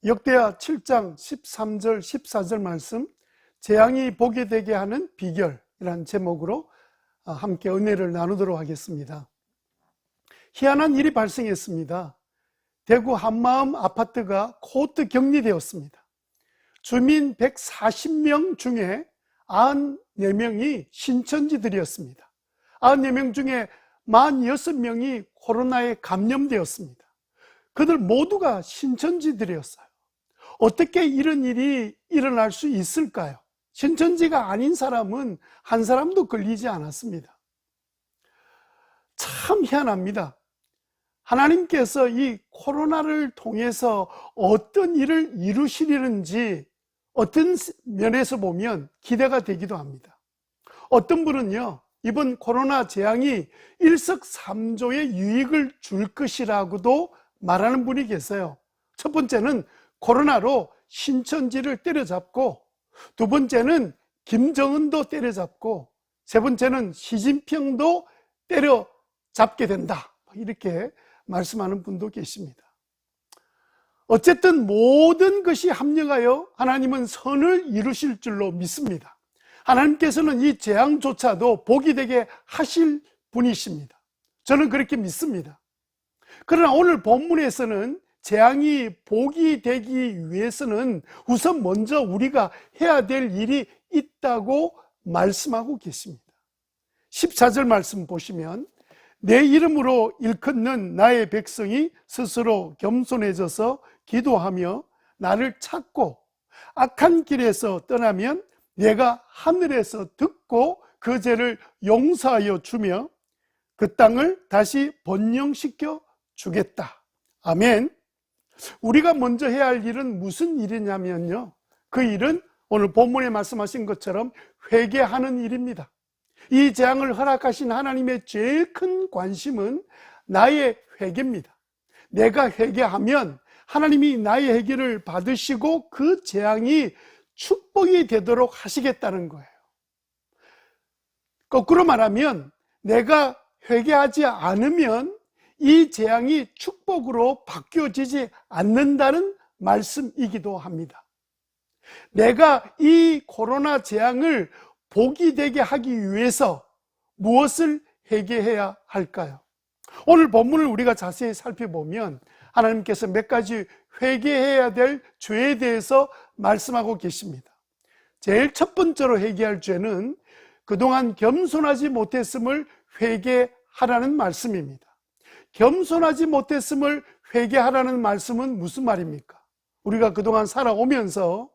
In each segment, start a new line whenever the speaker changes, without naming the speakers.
역대하 7장 13절 14절 말씀, 재앙이 보게 되게 하는 비결이라는 제목으로 함께 은혜를 나누도록 하겠습니다. 희한한 일이 발생했습니다. 대구 한마음 아파트가 코호트 격리되었습니다. 주민 140명 중에 94명이 신천지들이었습니다. 94명 중에 46명이 코로나에 감염되었습니다. 그들 모두가 신천지들이었어요. 어떻게 이런 일이 일어날 수 있을까요? 신천지가 아닌 사람은 한 사람도 걸리지 않았습니다. 참 희한합니다. 하나님께서 이 코로나를 통해서 어떤 일을 이루시려는지 어떤 면에서 보면 기대가 되기도 합니다. 어떤 분은요, 이번 코로나 재앙이 일석삼조의 유익을 줄 것이라고도 말하는 분이 계세요. 첫 번째는 코로나로 신천지를 때려잡고, 두 번째는 김정은도 때려잡고, 세 번째는 시진핑도 때려잡게 된다, 이렇게 말씀하는 분도 계십니다. 어쨌든 모든 것이 합력하여 하나님은 선을 이루실 줄로 믿습니다. 하나님께서는 이 재앙조차도 복이 되게 하실 분이십니다. 저는 그렇게 믿습니다. 그러나 오늘 본문에서는 재앙이 복이 되기 위해서는 우선 먼저 우리가 해야 될 일이 있다고 말씀하고 계십니다. 14절 말씀 보시면, 내 이름으로 일컫는 나의 백성이 스스로 겸손해져서 기도하며 나를 찾고 악한 길에서 떠나면 내가 하늘에서 듣고 그 죄를 용서하여 주며 그 땅을 다시 번영시켜 주겠다. 아멘. 우리가 먼저 해야 할 일은 무슨 일이냐면요, 그 일은 오늘 본문에 말씀하신 것처럼 회개하는 일입니다. 이 재앙을 허락하신 하나님의 제일 큰 관심은 나의 회개입니다. 내가 회개하면 하나님이 나의 회개를 받으시고 그 재앙이 축복이 되도록 하시겠다는 거예요. 거꾸로 말하면 내가 회개하지 않으면 이 재앙이 축복으로 바뀌어지지 않는다는 말씀이기도 합니다. 내가 이 코로나 재앙을 복이 되게 하기 위해서 무엇을 회개해야 할까요? 오늘 본문을 우리가 자세히 살펴보면 하나님께서 몇 가지 회개해야 될 죄에 대해서 말씀하고 계십니다. 제일 첫 번째로 회개할 죄는 그동안 겸손하지 못했음을 회개하라는 말씀입니다. 겸손하지 못했음을 회개하라는 말씀은 무슨 말입니까? 우리가 그동안 살아오면서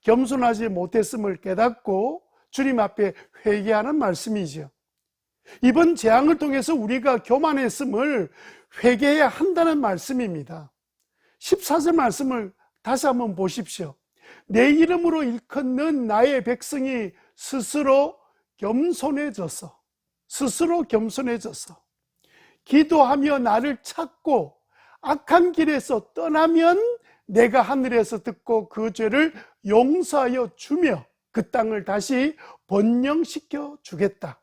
겸손하지 못했음을 깨닫고 주님 앞에 회개하는 말씀이죠. 이번 재앙을 통해서 우리가 교만했음을 회개해야 한다는 말씀입니다. 14절 말씀을 다시 한번 보십시오. 내 이름으로 일컫는 나의 백성이 스스로 겸손해져서 기도하며 나를 찾고 악한 길에서 떠나면 내가 하늘에서 듣고 그 죄를 용서하여 주며 그 땅을 다시 번영시켜 주겠다.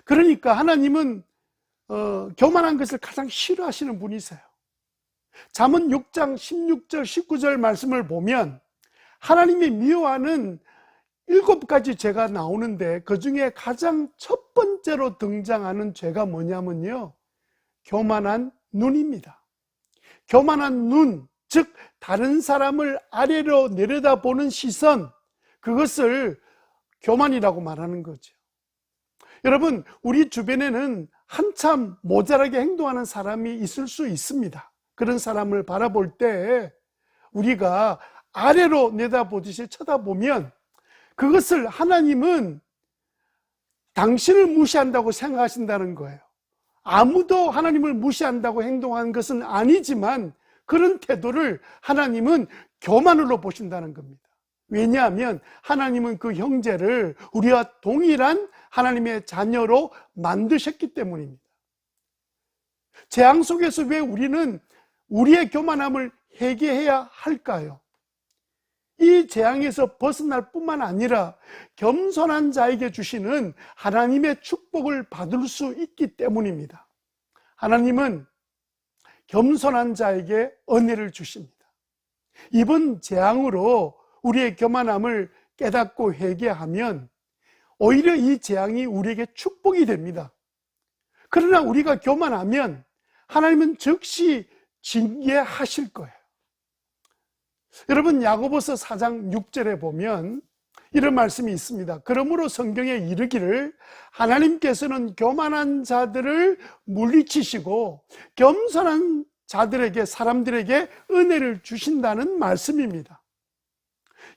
그러니까 하나님은 교만한 것을 가장 싫어하시는 분이세요. 잠언 6장 16절 19절 말씀을 보면 하나님이 미워하는 7가지 죄가 나오는데 그 중에 가장 첫 번째로 등장하는 죄가 뭐냐면요, 교만한 눈입니다. 교만한 눈, 즉 다른 사람을 아래로 내려다보는 시선, 그것을 교만이라고 말하는 거죠. 여러분, 우리 주변에는 한참 모자라게 행동하는 사람이 있을 수 있습니다. 그런 사람을 바라볼 때 우리가 아래로 내다보듯이 쳐다보면 그것을 하나님은 당신을 무시한다고 생각하신다는 거예요. 아무도 하나님을 무시한다고 행동하는 것은 아니지만 그런 태도를 하나님은 교만으로 보신다는 겁니다. 왜냐하면 하나님은 그 형제를 우리와 동일한 하나님의 자녀로 만드셨기 때문입니다. 재앙 속에서 왜 우리는 우리의 교만함을 회개해야 할까요? 이 재앙에서 벗어날 뿐만 아니라 겸손한 자에게 주시는 하나님의 축복을 받을 수 있기 때문입니다. 하나님은 겸손한 자에게 은혜를 주십니다. 이번 재앙으로 우리의 교만함을 깨닫고 회개하면 오히려 이 재앙이 우리에게 축복이 됩니다. 그러나 우리가 교만하면 하나님은 즉시 징계하실 거예요. 여러분, 야고보서 4장 6절에 보면 이런 말씀이 있습니다. 그러므로 성경에 이르기를 하나님께서는 교만한 자들을 물리치시고 겸손한 자들에게, 사람들에게 은혜를 주신다는 말씀입니다.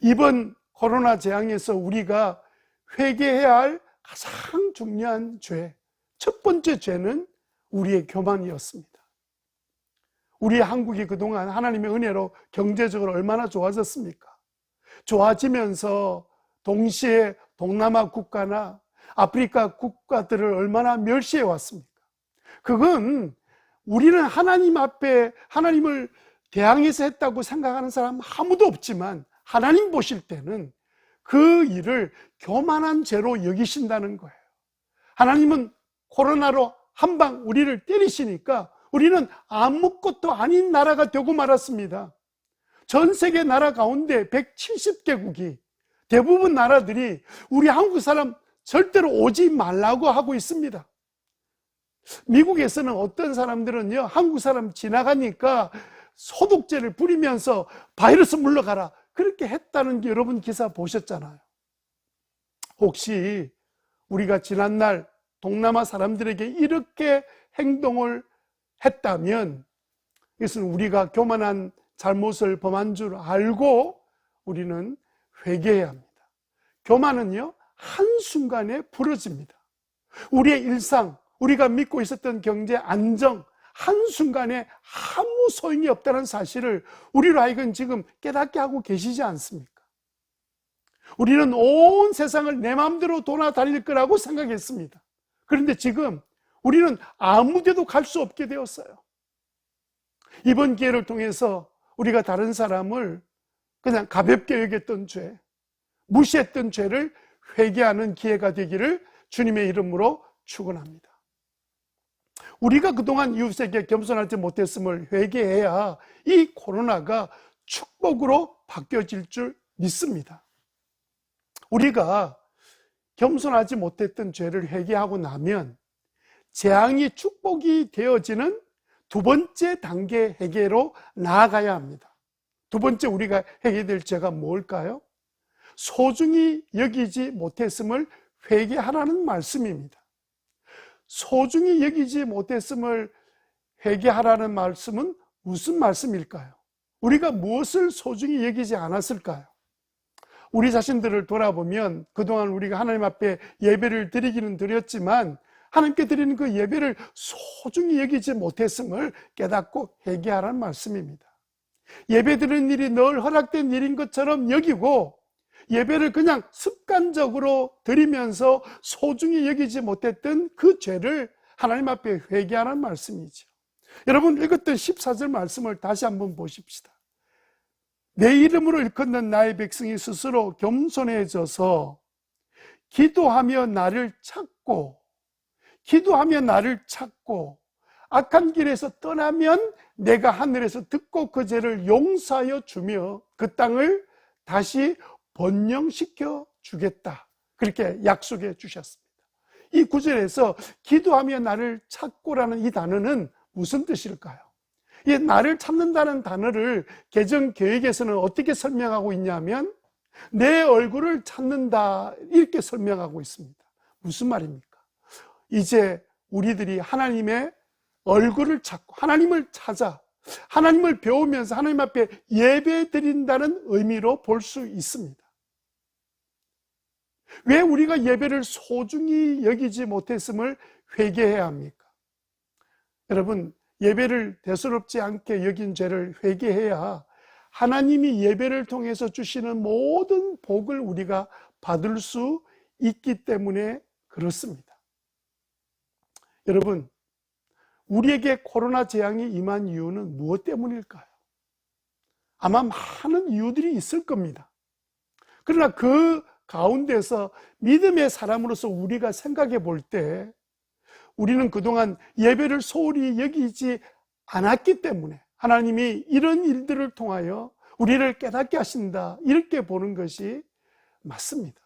이번 코로나 재앙에서 우리가 회개해야 할 가장 중요한 죄, 첫 번째 죄는 우리의 교만이었습니다. 우리 한국이 그동안 하나님의 은혜로 경제적으로 얼마나 좋아졌습니까? 좋아지면서 동시에 동남아 국가나 아프리카 국가들을 얼마나 멸시해 왔습니까? 그건 우리는 하나님 앞에 하나님을 대항해서 했다고 생각하는 사람 아무도 없지만 하나님 보실 때는 그 일을 교만한 죄로 여기신다는 거예요. 하나님은 코로나로 한 방 우리를 때리시니까 우리는 아무것도 아닌 나라가 되고 말았습니다. 전 세계 나라 가운데 170개국이 대부분 나라들이 우리 한국 사람 절대로 오지 말라고 하고 있습니다. 미국에서는 어떤 사람들은요, 한국 사람 지나가니까 소독제를 뿌리면서 바이러스 물러가라, 그렇게 했다는 게 여러분 기사 보셨잖아요. 혹시 우리가 지난날 동남아 사람들에게 이렇게 행동을 했다면 이것은 우리가 교만한 잘못을 범한 줄 알고 우리는 회개해야 합니다. 교만은요, 한순간에 부러집니다. 우리의 일상, 우리가 믿고 있었던 경제 안정, 한순간에 아무 소용이 없다는 사실을 우리로 하여금 지금 깨닫게 하고 계시지 않습니까? 우리는 온 세상을 내 마음대로 돌아다닐 거라고 생각했습니다. 그런데 지금 우리는 아무 데도 갈 수 없게 되었어요. 이번 기회를 통해서 우리가 다른 사람을 그냥 가볍게 여겼던 죄, 무시했던 죄를 회개하는 기회가 되기를 주님의 이름으로 축원합니다. 우리가 그동안 이웃에게 겸손하지 못했음을 회개해야 이 코로나가 축복으로 바뀌어질 줄 믿습니다. 우리가 겸손하지 못했던 죄를 회개하고 나면 재앙이 축복이 되어지는 두 번째 단계 회개로 나아가야 합니다. 두 번째 우리가 회개될 죄가 뭘까요? 소중히 여기지 못했음을 회개하라는 말씀입니다. 소중히 여기지 못했음을 회개하라는 말씀은 무슨 말씀일까요? 우리가 무엇을 소중히 여기지 않았을까요? 우리 자신들을 돌아보면 그동안 우리가 하나님 앞에 예배를 드리기는 드렸지만 하나님께 드리는 그 예배를 소중히 여기지 못했음을 깨닫고 회개하라는 말씀입니다. 예배 드리는 일이 늘 허락된 일인 것처럼 여기고 예배를 그냥 습관적으로 드리면서 소중히 여기지 못했던 그 죄를 하나님 앞에 회개하라는 말씀이죠. 여러분, 읽었던 14절 말씀을 다시 한번 보십시다. 내 이름으로 일컫는 나의 백성이 스스로 겸손해져서 기도하며 나를 찾고 악한 길에서 떠나면 내가 하늘에서 듣고 그 죄를 용서하여 주며 그 땅을 다시 번영시켜 주겠다, 그렇게 약속해 주셨습니다. 이 구절에서 기도하며 나를 찾고라는 이 단어는 무슨 뜻일까요? 이 나를 찾는다는 단어를 개정 계획에서는 어떻게 설명하고 있냐면 내 얼굴을 찾는다, 이렇게 설명하고 있습니다. 무슨 말입니까? 이제 우리들이 하나님의 얼굴을 찾고 하나님을 찾아 하나님을 배우면서 하나님 앞에 예배 드린다는 의미로 볼 수 있습니다. 왜 우리가 예배를 소중히 여기지 못했음을 회개해야 합니까? 여러분, 예배를 대수롭지 않게 여긴 죄를 회개해야 하나님이 예배를 통해서 주시는 모든 복을 우리가 받을 수 있기 때문에 그렇습니다. 여러분, 우리에게 코로나 재앙이 임한 이유는 무엇 때문일까요? 아마 많은 이유들이 있을 겁니다. 그러나 그 가운데서 믿음의 사람으로서 우리가 생각해 볼 때 우리는 그동안 예배를 소홀히 여기지 않았기 때문에 하나님이 이런 일들을 통하여 우리를 깨닫게 하신다, 이렇게 보는 것이 맞습니다.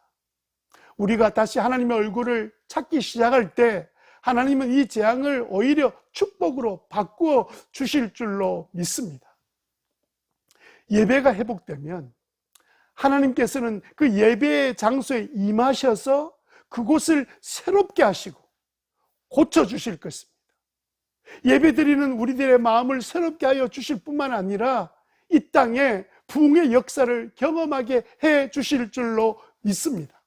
우리가 다시 하나님의 얼굴을 찾기 시작할 때 하나님은 이 재앙을 오히려 축복으로 바꾸어 주실 줄로 믿습니다. 예배가 회복되면 하나님께서는 그 예배의 장소에 임하셔서 그곳을 새롭게 하시고 고쳐주실 것입니다. 예배드리는 우리들의 마음을 새롭게 하여 주실 뿐만 아니라 이 땅에 부흥의 역사를 경험하게 해 주실 줄로 믿습니다.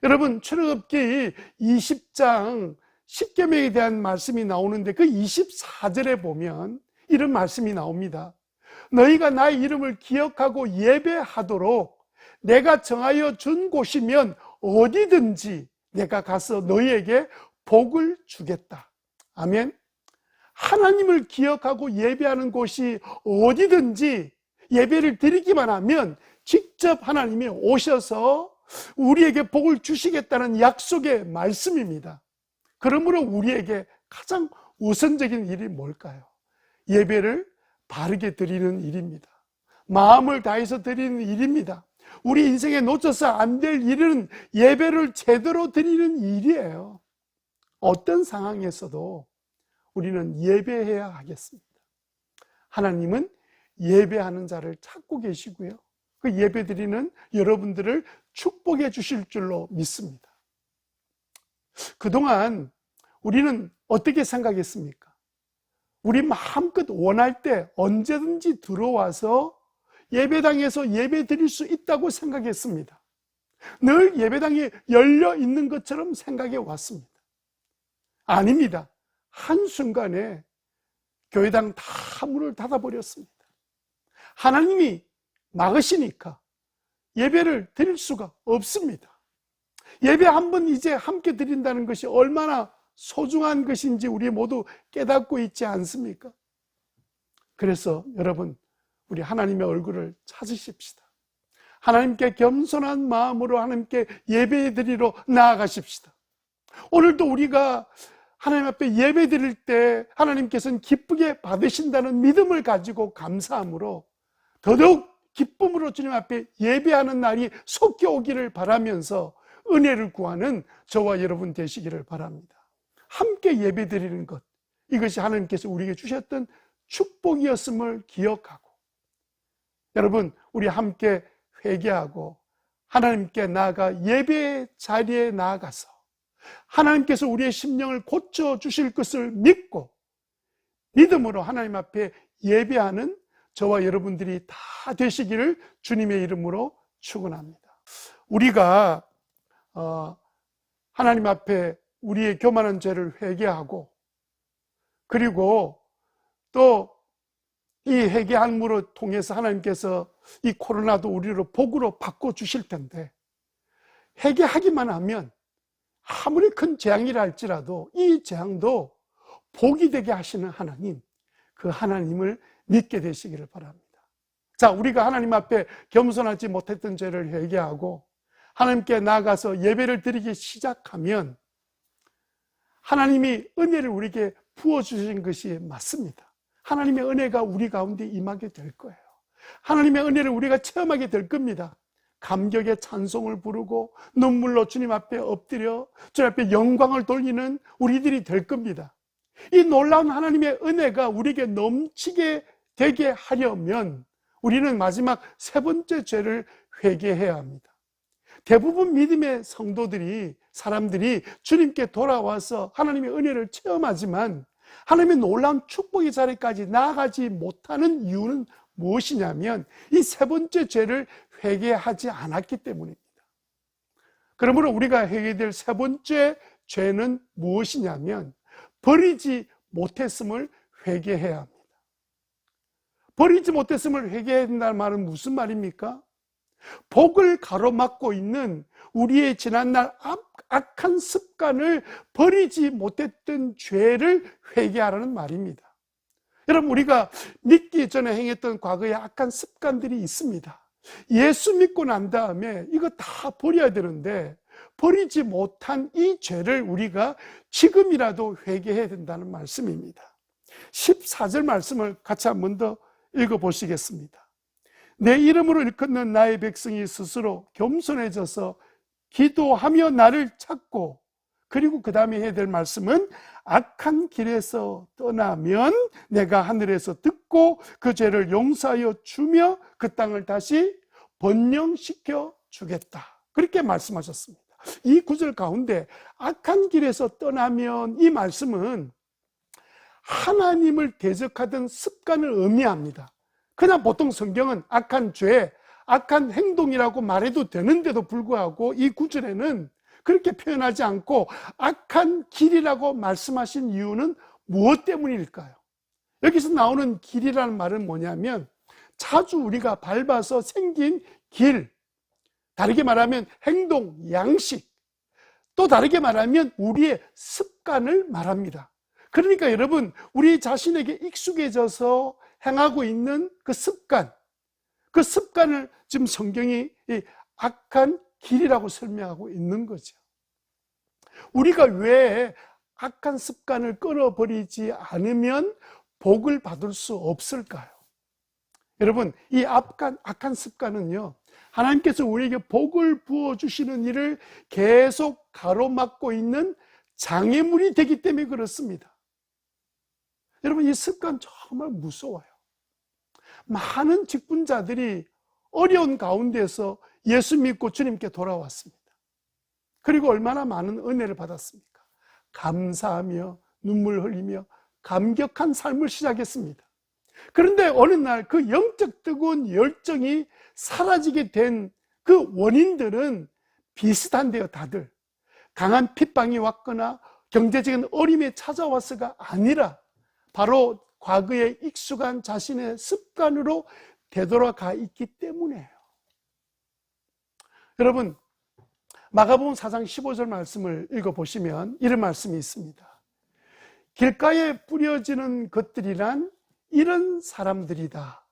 여러분, 출애굽기 20장 10계명에 대한 말씀이 나오는데 그 24절에 보면 이런 말씀이 나옵니다. 너희가 나의 이름을 기억하고 예배하도록 내가 정하여 준 곳이면 어디든지 내가 가서 너희에게 복을 주겠다. 아멘. 하나님을 기억하고 예배하는 곳이 어디든지 예배를 드리기만 하면 직접 하나님이 오셔서 우리에게 복을 주시겠다는 약속의 말씀입니다. 그러므로 우리에게 가장 우선적인 일이 뭘까요? 예배를 바르게 드리는 일입니다. 마음을 다해서 드리는 일입니다. 우리 인생에 놓쳐서 안 될 일은 예배를 제대로 드리는 일이에요. 어떤 상황에서도 우리는 예배해야 하겠습니다. 하나님은 예배하는 자를 찾고 계시고요. 그 예배 드리는 여러분들을 축복해 주실 줄로 믿습니다. 그동안 우리는 어떻게 생각했습니까? 우리 마음껏 원할 때 언제든지 들어와서 예배당에서 예배 드릴 수 있다고 생각했습니다. 늘 예배당이 열려 있는 것처럼 생각해 왔습니다. 아닙니다. 한순간에 교회당 다 문을 닫아버렸습니다. 하나님이 막으시니까 예배를 드릴 수가 없습니다. 예배 한 번 이제 함께 드린다는 것이 얼마나 소중한 것인지 우리 모두 깨닫고 있지 않습니까? 그래서 여러분, 우리 하나님의 얼굴을 찾으십시다. 하나님께 겸손한 마음으로 하나님께 예배 드리러 나아가십시다. 오늘도 우리가 하나님 앞에 예배 드릴 때 하나님께서는 기쁘게 받으신다는 믿음을 가지고 감사함으로 더더욱 기쁨으로 주님 앞에 예배하는 날이 속히 오기를 바라면서 은혜를 구하는 저와 여러분 되시기를 바랍니다. 함께 예배 드리는 것, 이것이 하나님께서 우리에게 주셨던 축복이었음을 기억하고, 여러분, 우리 함께 회개하고 하나님께 나아가 예배의 자리에 나아가서 하나님께서 우리의 심령을 고쳐주실 것을 믿고 믿음으로 하나님 앞에 예배하는 저와 여러분들이 다 되시기를 주님의 이름으로 축원합니다. 우리가 하나님 앞에 우리의 교만한 죄를 회개하고, 그리고 또 이 회개함으로 통해서 하나님께서 이 코로나도 우리로 복으로 바꿔주실 텐데, 회개하기만 하면 아무리 큰 재앙이라 할지라도 이 재앙도 복이 되게 하시는 하나님, 그 하나님을 믿게 되시기를 바랍니다. 자, 우리가 하나님 앞에 겸손하지 못했던 죄를 회개하고 하나님께 나아가서 예배를 드리기 시작하면 하나님이 은혜를 우리에게 부어주신 것이 맞습니다. 하나님의 은혜가 우리 가운데 임하게 될 거예요. 하나님의 은혜를 우리가 체험하게 될 겁니다. 감격의 찬송을 부르고 눈물로 주님 앞에 엎드려 주님 앞에 영광을 돌리는 우리들이 될 겁니다. 이 놀라운 하나님의 은혜가 우리에게 넘치게 되게 하려면 우리는 마지막 세 번째 죄를 회개해야 합니다. 대부분 믿음의 성도들이, 사람들이 주님께 돌아와서 하나님의 은혜를 체험하지만 하나님의 놀라운 축복의 자리까지 나아가지 못하는 이유는 무엇이냐면 이 세 번째 죄를 회개하지 않았기 때문입니다. 그러므로 우리가 회개될 세 번째 죄는 무엇이냐면 버리지 못했음을 회개해야 합니다. 버리지 못했음을 회개해야 된다는 말은 무슨 말입니까? 복을 가로막고 있는 우리의 지난날 악한 습관을 버리지 못했던 죄를 회개하라는 말입니다. 여러분, 우리가 믿기 전에 행했던 과거의 악한 습관들이 있습니다. 예수 믿고 난 다음에 이거 다 버려야 되는데 버리지 못한 이 죄를 우리가 지금이라도 회개해야 된다는 말씀입니다. 14절 말씀을 같이 한 번 더 읽어보시겠습니다. 내 이름으로 일컫는 나의 백성이 스스로 겸손해져서 기도하며 나를 찾고, 그리고 그 다음에 해야 될 말씀은 악한 길에서 떠나면 내가 하늘에서 듣고 그 죄를 용서하여 주며 그 땅을 다시 번영시켜 주겠다, 그렇게 말씀하셨습니다. 이 구절 가운데 악한 길에서 떠나면, 이 말씀은 하나님을 대적하던 습관을 의미합니다. 그냥 보통 성경은 악한 죄, 악한 행동이라고 말해도 되는데도 불구하고 이 구절에는 그렇게 표현하지 않고 악한 길이라고 말씀하신 이유는 무엇 때문일까요? 여기서 나오는 길이라는 말은 뭐냐면 자주 우리가 밟아서 생긴 길, 다르게 말하면 행동, 양식, 또 다르게 말하면 우리의 습관을 말합니다. 그러니까 여러분, 우리 자신에게 익숙해져서 행하고 있는 그 습관을 지금 성경이 이 악한 길이라고 설명하고 있는 거죠. 우리가 왜 악한 습관을 끊어버리지 않으면 복을 받을 수 없을까요? 여러분, 이 악한 습관은요, 하나님께서 우리에게 복을 부어주시는 일을 계속 가로막고 있는 장애물이 되기 때문에 그렇습니다. 여러분, 이 습관 정말 무서워요. 많은 직분자들이 어려운 가운데서 예수 믿고 주님께 돌아왔습니다. 그리고 얼마나 많은 은혜를 받았습니까? 감사하며 눈물 흘리며 감격한 삶을 시작했습니다. 그런데 어느 날 그 영적 뜨거운 열정이 사라지게 된 그 원인들은 비슷한데요, 다들. 강한 핍박이 왔거나 경제적인 어려움이 찾아와서가 아니라 바로 과거에 익숙한 자신의 습관으로 되돌아가 있기 때문이에요. 여러분, 마가복음 4장 15절 말씀을 읽어보시면 이런 말씀이 있습니다. 길가에 뿌려지는 것들이란 이런 사람들이다.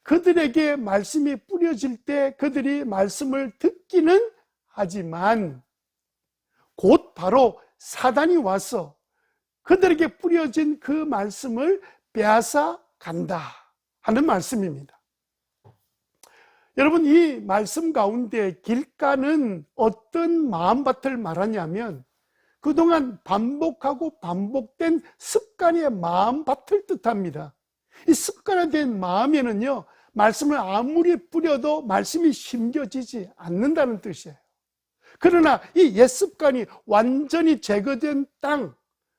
그들에게 말씀이 뿌려질 때 그들이 말씀을 듣기는 하지만 곧 바로 사단이 와서 그들에게 뿌려진 그 말씀을 빼앗아 간다 하는 말씀입니다. 여러분, 이 말씀 가운데 길가는 어떤 마음밭을 말하냐면 그동안 반복하고 반복된 습관의 마음밭을 뜻합니다. 이 습관화된 마음에는요, 말씀을 아무리 뿌려도 말씀이 심겨지지 않는다는 뜻이에요. 그러나 이 옛 습관이 완전히 제거된 땅,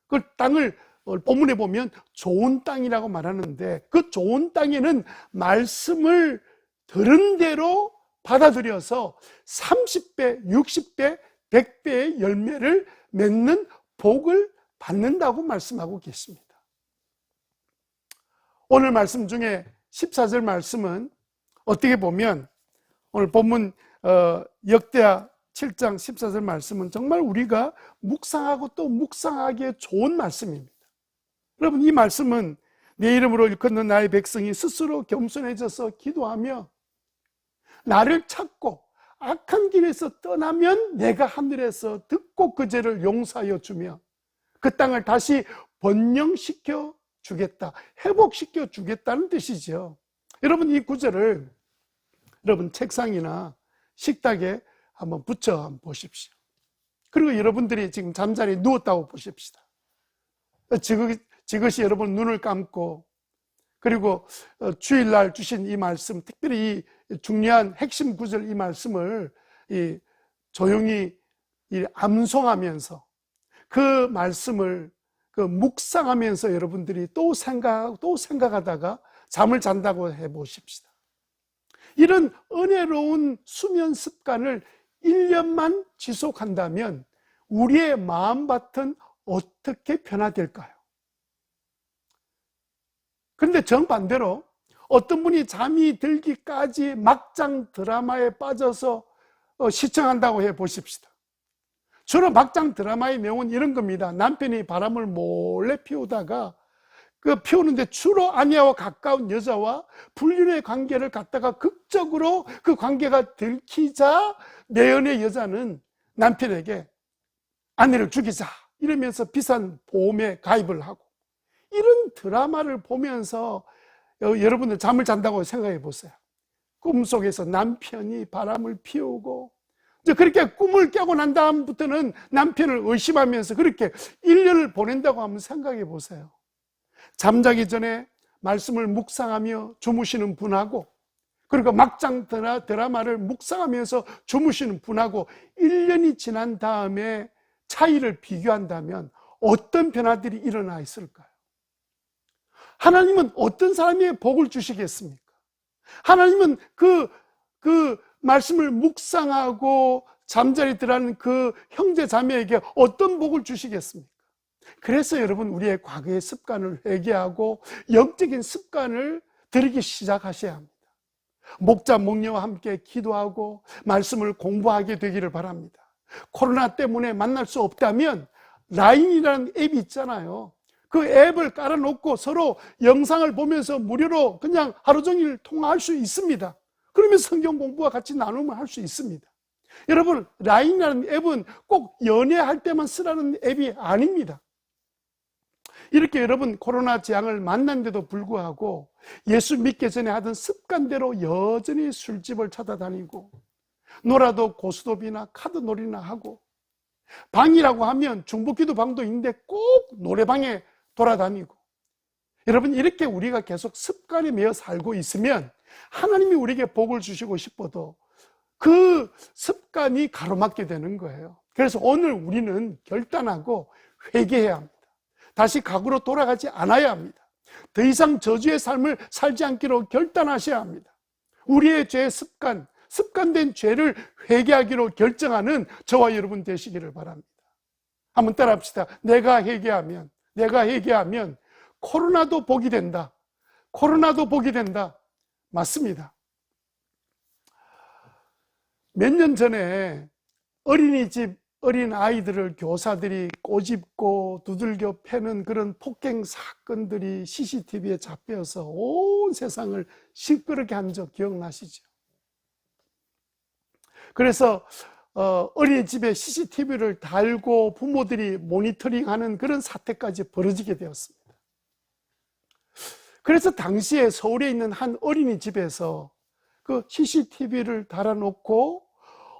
그 땅을 본문에 보면 좋은 땅이라고 말하는데, 그 좋은 땅에는 말씀을 들은 대로 받아들여서 30배, 60배, 100배의 열매를 맺는 복을 받는다고 말씀하고 계십니다. 오늘 말씀 중에 14절 말씀은 어떻게 보면 오늘 본문 역대하 7장 14절 말씀은 정말 우리가 묵상하고 또 묵상하기에 좋은 말씀입니다. 여러분, 이 말씀은 내 이름으로 일컫는 나의 백성이 스스로 겸손해져서 기도하며 나를 찾고 악한 길에서 떠나면 내가 하늘에서 듣고 그 죄를 용서하여 주며 그 땅을 다시 번영시켜 주겠다, 회복시켜 주겠다는 뜻이죠. 여러분, 이 구절을 여러분 책상이나 식탁에 한번 붙여 보십시오. 그리고 여러분들이 지금 잠자리에 누웠다고 보십시다. 지그시 여러분 눈을 감고, 그리고 주일날 주신 이 말씀, 특별히 이 중요한 핵심 구절 이 말씀을 조용히 암송하면서 그 말씀을 묵상하면서 여러분들이 또 생각하다가 잠을 잔다고 해보십시다. 이런 은혜로운 수면 습관을 1년만 지속한다면 우리의 마음밭은 어떻게 변화될까요? 그런데 정반대로 어떤 분이 잠이 들기까지 막장 드라마에 빠져서 시청한다고 해보십시다. 주로 막장 드라마의 내용은 이런 겁니다. 남편이 바람을 몰래 피우다가 그 피우는데 주로 아내와 가까운 여자와 불륜의 관계를 갖다가 극적으로 그 관계가 들키자 내연의 여자는 남편에게 아내를 죽이자 이러면서 비싼 보험에 가입을 하고, 이런 드라마를 보면서 여러분들 잠을 잔다고 생각해 보세요. 꿈속에서 남편이 바람을 피우고, 이제 그렇게 꿈을 깨고 난 다음부터는 남편을 의심하면서 그렇게 1년을 보낸다고 한번 생각해 보세요. 잠자기 전에 말씀을 묵상하며 주무시는 분하고, 그리고 막장 드라마를 묵상하면서 주무시는 분하고 1년이 지난 다음에 차이를 비교한다면 어떤 변화들이 일어나 있을까요? 하나님은 어떤 사람에게 복을 주시겠습니까? 하나님은 그 말씀을 묵상하고 잠자리 들어가는 그 형제 자매에게 어떤 복을 주시겠습니까? 그래서 여러분, 우리의 과거의 습관을 회개하고 영적인 습관을 들이기 시작하셔야 합니다. 목자 목녀와 함께 기도하고 말씀을 공부하게 되기를 바랍니다. 코로나 때문에 만날 수 없다면 라인이라는 앱이 있잖아요. 그 앱을 깔아놓고 서로 영상을 보면서 무료로 그냥 하루 종일 통화할 수 있습니다. 그러면 성경 공부와 같이 나누면 할 수 있습니다. 여러분, 라인이라는 앱은 꼭 연애할 때만 쓰라는 앱이 아닙니다. 이렇게 여러분, 코로나 재앙을 만난데도 불구하고 예수 믿기 전에 하던 습관대로 여전히 술집을 찾아다니고, 놀아도 고스톱이나 카드놀이나 하고, 방이라고 하면 중보기도 방도 있는데 꼭 노래방에 돌아다니고, 여러분, 이렇게 우리가 계속 습관에 매여 살고 있으면 하나님이 우리에게 복을 주시고 싶어도 그 습관이 가로막게 되는 거예요. 그래서 오늘 우리는 결단하고 회개해야 합니다. 다시 과거로 돌아가지 않아야 합니다. 더 이상 저주의 삶을 살지 않기로 결단하셔야 합니다. 우리의 죄의 습관된 죄를 회개하기로 결정하는 저와 여러분 되시기를 바랍니다. 한번 따라합시다. 내가 회개하면 코로나도 복이 된다. 코로나도 복이 된다. 맞습니다. 몇 년 전에 어린이집 어린 아이들을 교사들이 꼬집고 두들겨 패는 그런 폭행 사건들이 CCTV에 잡혀서 온 세상을 시끄럽게 한 적 기억나시죠? 그래서 어린이집에 CCTV를 달고 부모들이 모니터링하는 그런 사태까지 벌어지게 되었습니다. 그래서 당시에 서울에 있는 한 어린이집에서 그 CCTV를 달아놓고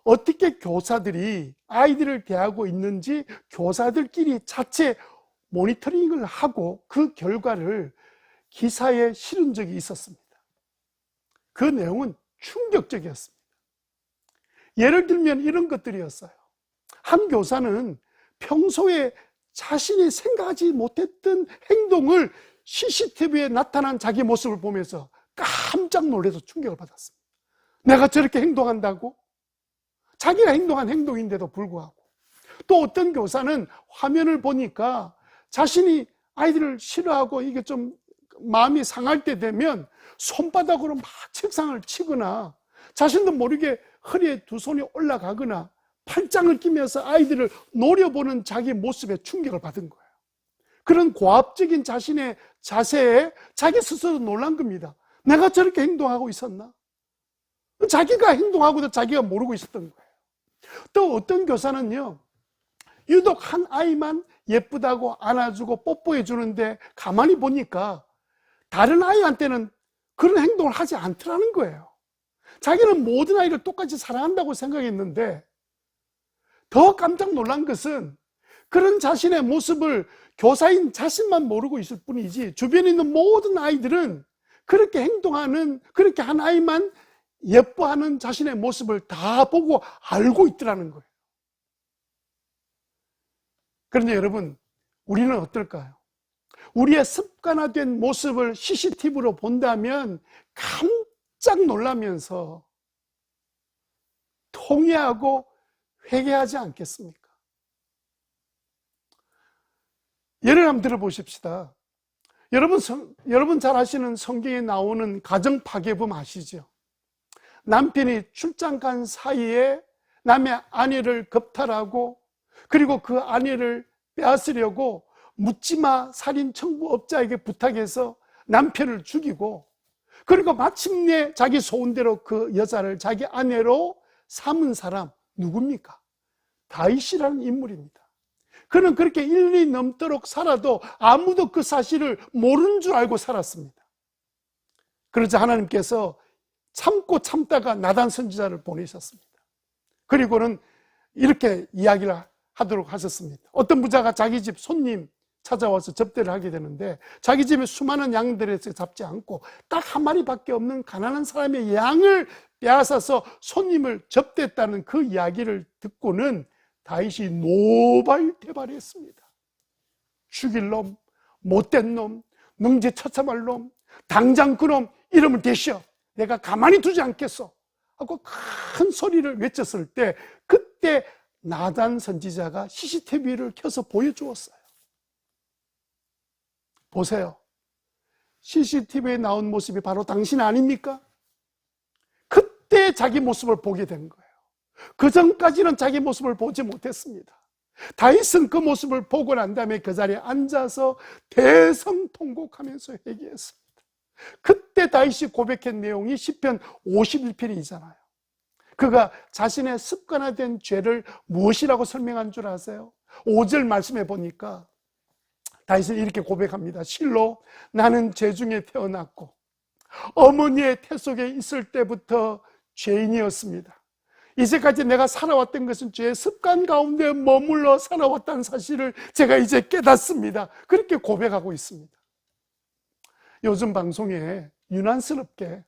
어떻게 교사들이 아이들을 대하고 있는지 교사들끼리 자체 모니터링을 하고 그 결과를 기사에 실은 적이 있었습니다. 그 내용은 충격적이었습니다. 예를 들면 이런 것들이었어요. 한 교사는 평소에 자신이 생각하지 못했던 행동을 CCTV에 나타난 자기 모습을 보면서 깜짝 놀라서 충격을 받았습니다. 내가 저렇게 행동한다고? 자기가 행동한 행동인데도 불구하고. 또 어떤 교사는 화면을 보니까 자신이 아이들을 싫어하고 이게 좀 마음이 상할 때 되면 손바닥으로 막 책상을 치거나 자신도 모르게 허리에 두 손이 올라가거나 팔짱을 끼면서 아이들을 노려보는 자기 모습에 충격을 받은 거예요. 그런 고압적인 자신의 자세에 자기 스스로 놀란 겁니다. 내가 저렇게 행동하고 있었나? 자기가 행동하고도 자기가 모르고 있었던 거예요. 또 어떤 교사는요, 유독 한 아이만 예쁘다고 안아주고 뽀뽀해 주는데 가만히 보니까 다른 아이한테는 그런 행동을 하지 않더라는 거예요. 자기는 모든 아이를 똑같이 사랑한다고 생각했는데 더 깜짝 놀란 것은 그런 자신의 모습을 교사인 자신만 모르고 있을 뿐이지 주변에 있는 모든 아이들은 그렇게 행동하는, 그렇게 한 아이만 예뻐하는 자신의 모습을 다 보고 알고 있더라는 거예요. 그런데 여러분, 우리는 어떨까요? 우리의 습관화된 모습을 CCTV로 본다면 깜짝 놀라면서 통회하고 회개하지 않겠습니까? 예를 한번 들어보십시다. 여러분 잘 아시는 성경에 나오는 가정 파괴범 아시죠? 남편이 출장 간 사이에 남의 아내를 겁탈하고 그리고 그 아내를 빼앗으려고 묻지마 살인 청부업자에게 부탁해서 남편을 죽이고 그리고 마침내 자기 소원대로 그 여자를 자기 아내로 삼은 사람 누굽니까? 다윗이라는 인물입니다. 그는 그렇게 1년이 넘도록 살아도 아무도 그 사실을 모르는 줄 알고 살았습니다. 그러자 하나님께서 참고 참다가 나단 선지자를 보내셨습니다. 그리고는 이렇게 이야기를 하도록 하셨습니다. 어떤 부자가 자기 집 손님 찾아와서 접대를 하게 되는데 자기 집에 수많은 양들에서 잡지 않고 딱 한 마리밖에 없는 가난한 사람의 양을 빼앗아서 손님을 접대했다는 그 이야기를 듣고는 다윗이 노발대발했습니다. 죽일 놈, 못된 놈, 능지처참할 놈, 당장 그놈 이름을 대시어 내가 가만히 두지 않겠어 하고 큰 소리를 외쳤을 때 그때 나단 선지자가 CCTV를 켜서 보여주었어요. 보세요. CCTV에 나온 모습이 바로 당신 아닙니까? 그때 자기 모습을 보게 된 거예요. 그 전까지는 자기 모습을 보지 못했습니다. 다윗은 그 모습을 보고 난 다음에 그 자리에 앉아서 대성통곡하면서 회개했습니다. 그때 다윗이 고백한 내용이 시편 51편이잖아요. 그가 자신의 습관화된 죄를 무엇이라고 설명한 줄 아세요? 5절 말씀해 보니까 다윗은 이렇게 고백합니다. 실로 나는 죄 중에 태어났고 어머니의 태 속에 있을 때부터 죄인이었습니다. 이제까지 내가 살아왔던 것은 죄의 습관 가운데 머물러 살아왔다는 사실을 제가 이제 깨닫습니다. 그렇게 고백하고 있습니다. 요즘 방송에 유난스럽게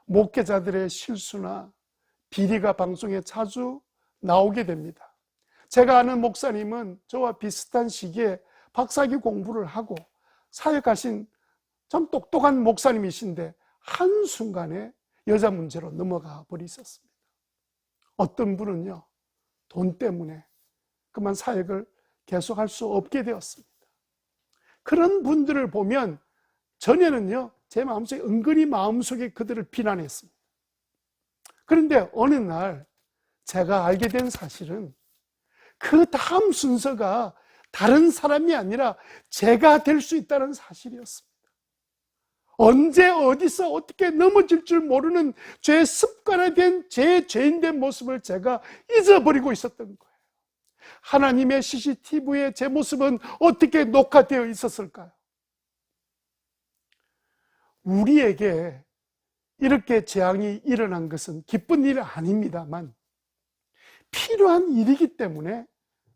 목회자들의 실수나 비리가 방송에 자주 나오게 됩니다. 제가 아는 목사님은 저와 비슷한 시기에 박사학위 공부를 하고 사역하신 참 똑똑한 목사님이신데 한순간에 여자 문제로 넘어가 버리셨습니다. 어떤 분은요, 돈 때문에 그만 사역을 계속할 수 없게 되었습니다. 그런 분들을 보면 전에는요, 제 마음속에 은근히 마음속에 그들을 비난했습니다. 그런데 어느 날 제가 알게 된 사실은 그 다음 순서가 다른 사람이 아니라 제가 될 수 있다는 사실이었습니다. 언제 어디서 어떻게 넘어질 줄 모르는 죄의 습관화된 제 죄인된 모습을 제가 잊어버리고 있었던 거예요. 하나님의 CCTV에 제 모습은 어떻게 녹화되어 있었을까요? 우리에게 이렇게 재앙이 일어난 것은 기쁜 일은 아닙니다만 필요한 일이기 때문에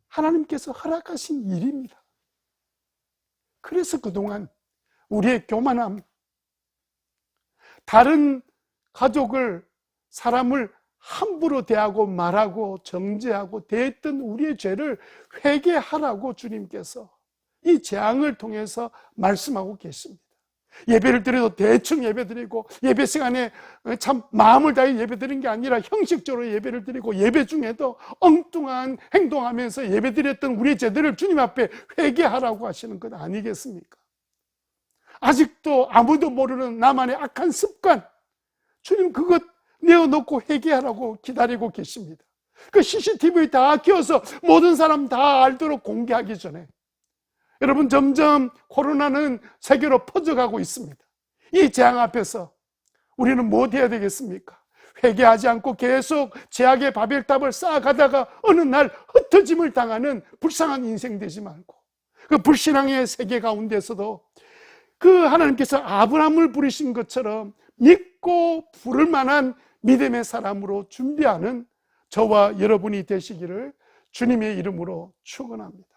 하나님께서 허락하신 일입니다. 그래서 그동안 우리의 교만함, 다른 가족을, 사람을 함부로 대하고 말하고 정죄하고 대했던 우리의 죄를 회개하라고 주님께서 이 재앙을 통해서 말씀하고 계십니다. 예배를 드려도 대충 예배 드리고 예배 시간에 참 마음을 다해 예배 드리는 게 아니라 형식적으로 예배를 드리고 예배 중에도 엉뚱한 행동하면서 예배 드렸던 우리의 죄들을 주님 앞에 회개하라고 하시는 것 아니겠습니까? 아직도 아무도 모르는 나만의 악한 습관, 주님 그것 내어놓고 회개하라고 기다리고 계십니다. 그 CCTV 다 켜서 모든 사람 다 알도록 공개하기 전에 여러분, 점점 코로나는 세계로 퍼져가고 있습니다. 이 재앙 앞에서 우리는 뭐 해야 되겠습니까? 회개하지 않고 계속 죄악의 바벨탑을 쌓아가다가 어느 날 흩어짐을 당하는 불쌍한 인생 되지 말고, 그 불신앙의 세계 가운데서도 그 하나님께서 아브라함을 부르신 것처럼 믿고 부를 만한 믿음의 사람으로 준비하는 저와 여러분이 되시기를 주님의 이름으로 축원합니다.